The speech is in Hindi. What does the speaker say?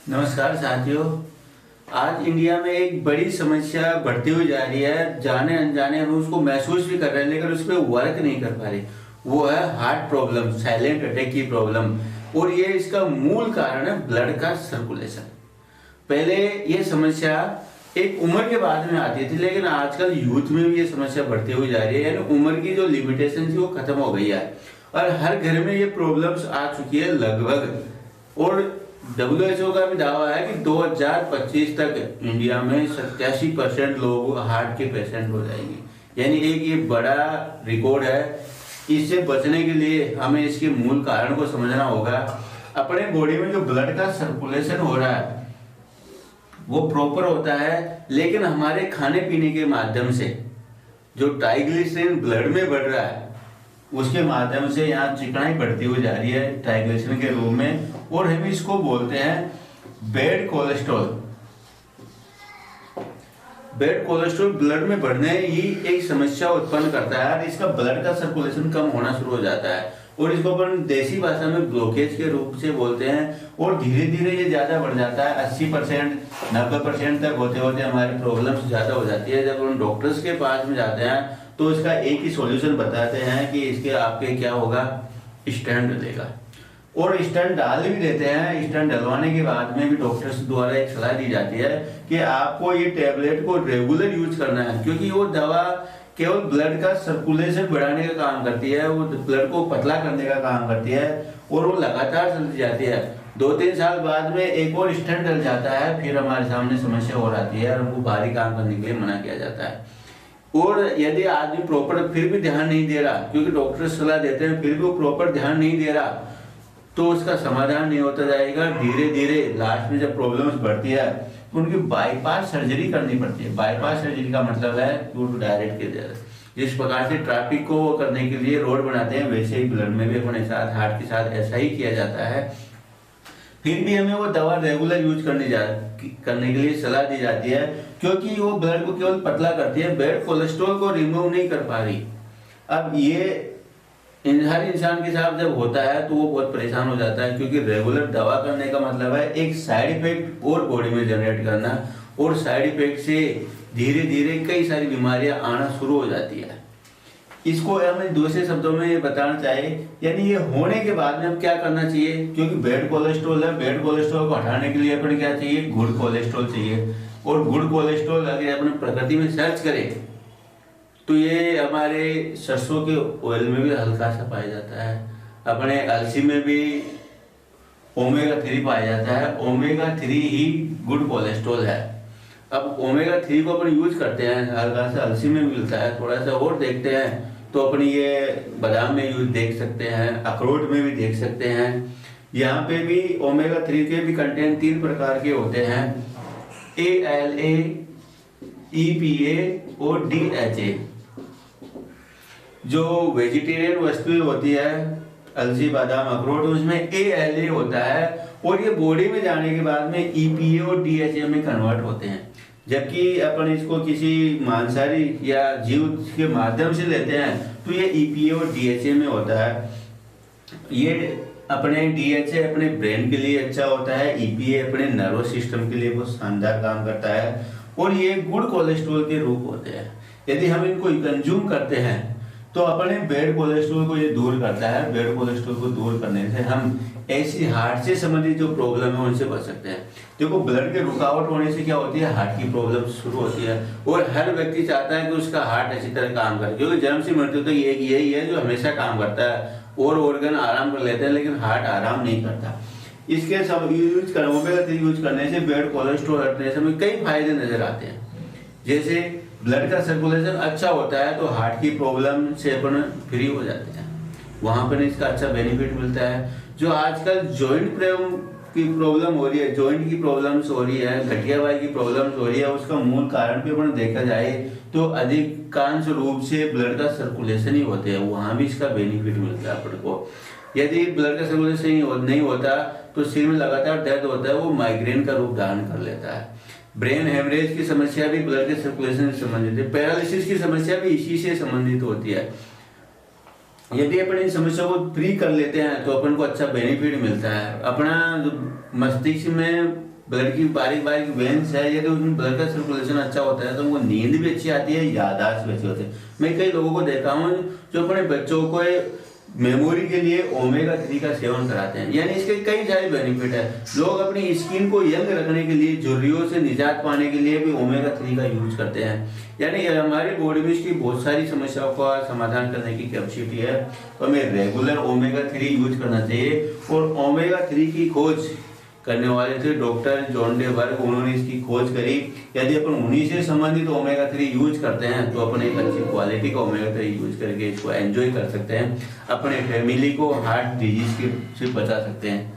नमस्कार साथियों। आज इंडिया में एक बड़ी समस्या बढ़ती हुई जा रही है। जाने अनजाने हम उसको महसूस भी कर रहे हैं लेकिन उस पर वर्क नहीं कर पा रहे। वो है हार्ट प्रॉब्लम, साइलेंट अटैक की प्रॉब्लम। और ये इसका मूल कारण है ब्लड का सर्कुलेशन। पहले ये समस्या एक उम्र के बाद में आती थी, लेकिन आजकल यूथ में भी ये समस्या बढ़ती हुई जा रही है। यानी उम्र की जो लिमिटेशन थी वो खत्म हो गई है और हर घर में ये प्रॉब्लम्स आ चुकी है लगभग। और WHO का भी दावा है कि 2025 तक इंडिया में 87% लोग हार्ट के पेशेंट हो जाएंगे। यानी एक ये बड़ा रिकॉर्ड है। इससे बचने के लिए हमें इसके मूल कारण को समझना होगा। अपने बॉडी में जो ब्लड का सर्कुलेशन हो रहा है वो प्रॉपर होता है, लेकिन हमारे खाने पीने के माध्यम से जो ट्राइग्लिसरीन ब्लड में बढ़ रहा है उसके माध्यम से यहाँ चिकनाई बढ़ती हुई जा रही है ट्राइग्लिसरीन के रूप में। और हम इसको बोलते हैं bad cholesterol. Bad cholesterol blood में बढ़ने ही एक समस्या उत्पन्न करता है और इसका ब्लड का सर्कुलेशन कम होना शुरू हो जाता है और इसको अपन देसी भाषा में ब्लॉकेज के रूप से बोलते हैं। और धीरे धीरे ये ज्यादा बढ़ जाता है, 80% 90% तक होते होते हमारी प्रॉब्लम्स ज्यादा हो जाती है। जब हम डॉक्टर्स के पास में जाते हैं तो इसका एक ही सॉल्यूशन बताते हैं कि इसके आपके क्या होगा, स्टेंट डलेगा। और स्टेंट डाल भी देते हैं। स्टेंट डलवाने के बाद में भी डॉक्टर्स द्वारा एक सलाह दी जाती है कि आपको ये टैबलेट को रेगुलर यूज करना है, क्योंकि वो दवा केवल ब्लड का सर्कुलेशन बढ़ाने का काम करती है, वो ब्लड को पतला करने का काम करती है और वो लगातार चलती जाती है। 2-3 साल बाद में एक और स्टेंट डल जाता है, फिर हमारे सामने समस्या और आती है और हमको भारी काम करने के लिए मना किया जाता है। और यदि आदमी प्रॉपर फिर भी ध्यान नहीं दे रहा, क्योंकि डॉक्टर सलाह देते हैं, फिर भी वो प्रॉपर ध्यान नहीं दे रहा, तो उसका समाधान नहीं होता जाएगा। धीरे धीरे लास्ट में जब प्रॉब्लम्स बढ़ती है तो उनकी बाईपास सर्जरी करनी पड़ती है। बाईपास सर्जरी का मतलब है कि डायरेक्ट के जरिए जिस प्रकार से ट्रैफिक को करने के लिए रोड बनाते हैं, वैसे ही ब्लड में भी अपने साथ हार्ट के साथ ऐसा ही किया जाता है। फिर भी हमें वो दवा रेगुलर यूज करने के लिए सलाह दी जाती है, क्योंकि वो ब्लड को केवल पतला करती है, बैड कोलेस्ट्रॉल को रिमूव नहीं कर पा रही। अब ये हर इंसान के साथ जब होता है तो वो बहुत परेशान हो जाता है, क्योंकि रेगुलर दवा करने का मतलब है एक साइड इफेक्ट और बॉडी में जनरेट करना, और साइड इफेक्ट से धीरे धीरे कई सारी बीमारियां आना शुरू हो जाती है। इसको हमें दूसरे शब्दों में बताना चाहिए, यानी ये होने के बाद में अब क्या करना चाहिए, क्योंकि बैड कोलेस्ट्रॉल है, बैड कोलेस्ट्रॉल को हटाने के लिए अपने क्या चाहिए, गुड कोलेस्ट्रॉल चाहिए। और गुड कोलेस्ट्रॉल अगर अपने प्रकृति में सर्च करें तो ये हमारे सरसों के ऑयल में भी हल्का सा पाया जाता है, अपने अलसी में भी ओमेगा 3 पाया जाता है। ओमेगा 3 ही गुड कोलेस्ट्रॉल है। अब ओमेगा 3 को अपन यूज करते हैं, हल्का सा अलसी में मिलता है, थोड़ा सा और देखते हैं तो अपनी ये बादाम में यूज देख सकते हैं, अखरोट में भी देख सकते हैं। यहाँ पे भी ओमेगा 3 के भी कंटेंट 3 प्रकार के होते हैं, ALA, EPA और DHA। जो वेजिटेरियन वस्तुएं होती है, अलसी, बादाम, अखरोट, उसमें ALA होता है और ये बॉडी में जाने के बाद में EPA और DHA में कन्वर्ट होते हैं। जबकि अपन इसको किसी मांसाहारी या जीव के माध्यम से लेते हैं तो ये EPA और DHA में होता है। ये अपने DHA अपने ब्रेन के लिए अच्छा होता है, EPA अपने नर्वस सिस्टम के लिए बहुत शानदार काम करता है और ये गुड कोलेस्ट्रॉल के रूप होते हैं। यदि हम इनको कंज्यूम करते हैं तो अपने बैड कोलेस्ट्रॉल को ये दूर करता है। बैड कोलेस्ट्रॉल को दूर करने से हम ऐसी हार्ट से संबंधित जो प्रॉब्लम है उनसे बच सकते हैं। देखो, ब्लड के रुकावट होने से क्या होती है, हार्ट की प्रॉब्लम शुरू होती है और हर व्यक्ति चाहता है कि उसका हार्ट अच्छी तरह काम करे, क्योंकि जन्म से मृत्यु तक एक यही है जो हमेशा काम करता है और ऑर्गन आराम कर लेते हैं, लेकिन हार्ट आराम नहीं करता। इसके सब यूज करने से बैड कोलेस्ट्रॉल हटने से हमें कई फायदे नजर आते हैं। जैसे ब्लड का सर्कुलेशन अच्छा होता है तो हार्ट की प्रॉब्लम से अपन फ्री हो जाते हैं, वहां पर इसका अच्छा बेनिफिट मिलता है। जो आजकल जॉइंट की प्रॉब्लम हो रही है, जॉइंट की प्रॉब्लम्स हो रही है, गठियावाई की प्रॉब्लम्स हो रही है, उसका मूल कारण भी अपन देखा जाए तो अधिकांश रूप से ब्लड का सर्कुलेशन ही होते हैं, वहां भी इसका बेनिफिट मिलता है अपन को। यदि ब्लड का सर्कुलेशन नहीं होता तो सिर में लगातार दर्द होता है, वो माइग्रेन का रूप धारण कर लेता है। ब्रेन हेमरेज की समस्या भी ब्लड के सर्कुलेशन से संबंधित है। पैरालिसिस की समस्या भी इसी से संबंधित होती है। यदि अपन इन समस्या को फ्री कर लेते हैं तो अपन को अच्छा बेनिफिट मिलता है। अपना जो मस्तिष्क में ब्लड की बारीक बारीक वेन्स है, यदि उसमें ब्लड का सर्कुलेशन अच्छा होता है तो उनको नींद भी अच्छी आती है, याददाश्त भी अच्छी होती है। मैं कई लोगों को देखा हूँ जो अपने बच्चों को मेमोरी के लिए ओमेगा 3 का सेवन कराते हैं, यानी इसके कई सारे बेनिफिट है। लोग अपनी स्किन को यंग रखने के लिए, झुर्रियों से निजात पाने के लिए भी ओमेगा 3 का यूज करते हैं। यानी हमारी बॉडी में इसकी बहुत सारी समस्याओं का समाधान करने की कैपेसिटी है, तो हमें रेगुलर ओमेगा 3 यूज करना चाहिए। और ओमेगा 3 की खोज करने वाले थे डॉक्टर जॉन डे वर्ग, उन्होंने इसकी खोज करी। यदि अपन उन्हीं से संबंधित ओमेगा 3 यूज करते हैं तो अपन एक अच्छी क्वालिटी का ओमेगा 3 यूज करके इसको एंजॉय कर सकते हैं, अपने फैमिली को हार्ट डिजीज से बचा सकते हैं।